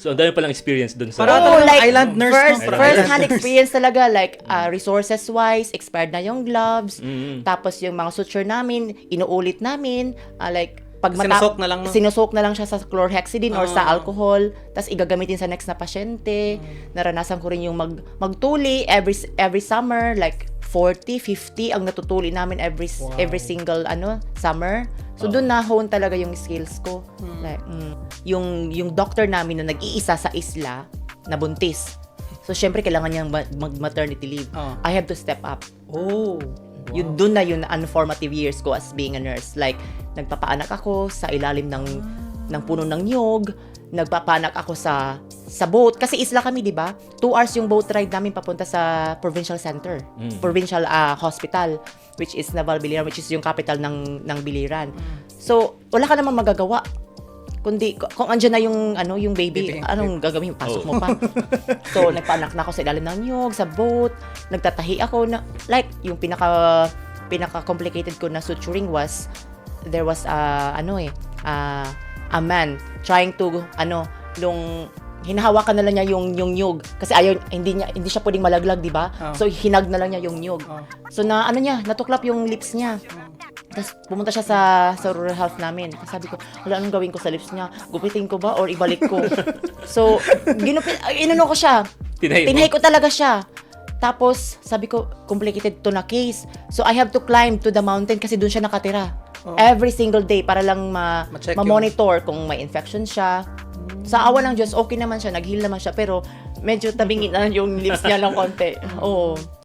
So, ang dami palang experience dun sa... Para talagang island nurse, no? First-hand experience talaga, like, resources-wise, expired na yung gloves, Mm. tapos yung mga suture namin, inuulit namin, like, pag Sinusok na lang, no? sinusok na lang siya sa chlorhexidine or sa alcohol, tapos igagamitin sa next na pasyente. Naranasan ko rin yung magtuli every summer, like 40, 50 ang natutuli namin every single summer. So doon na-hone talaga yung skills ko. Like, yung doctor namin na nag-iisa sa isla na buntis. So syempre kailangan niyang mag-maternity leave. I have to step up. Oh. Yun doon na yung unformative years ko as being a nurse. Like, nagpapaanak ako sa ilalim ng puno ng niyog, nagpapaanak ako sa boat. Kasi isla kami, di ba? 2 hours yung boat ride namin papunta sa provincial center. Provincial hospital, which is Naval Biliran, which is yung capital ng Biliran. So, wala ka namang magagawa. Kundi, kung andyan na yung baby, anong gagawin? Pasok mo pa. So, nagpaanak na ako sa ilalim ng niyog, sa boat, nagtatahi ako na, like, yung pinaka-complicated ko na suturing was, there was, a man trying to, hinahawakan na lang niya yung niyog. Kasi hindi siya pwedeng malaglag, di ba? So, hinag na lang niya yung niyog. So, natuklap yung lips niya. Tapos pumunta siya sa rural health namin. Sabi ko, anong gawin ko sa lips niya? Gupitin ko ba or ibalik ko? So, inano ko siya. Tinay ko talaga siya. Tapos, sabi ko, complicated to na case. So, I have to climb to the mountain kasi doon siya nakatira. Every single day para lang ma-monitor kung may infection siya. Sa awa ng Diyos, okay naman siya, nag-heal naman siya. Pero medyo tabingin na yung lips niya ng konti. Oo.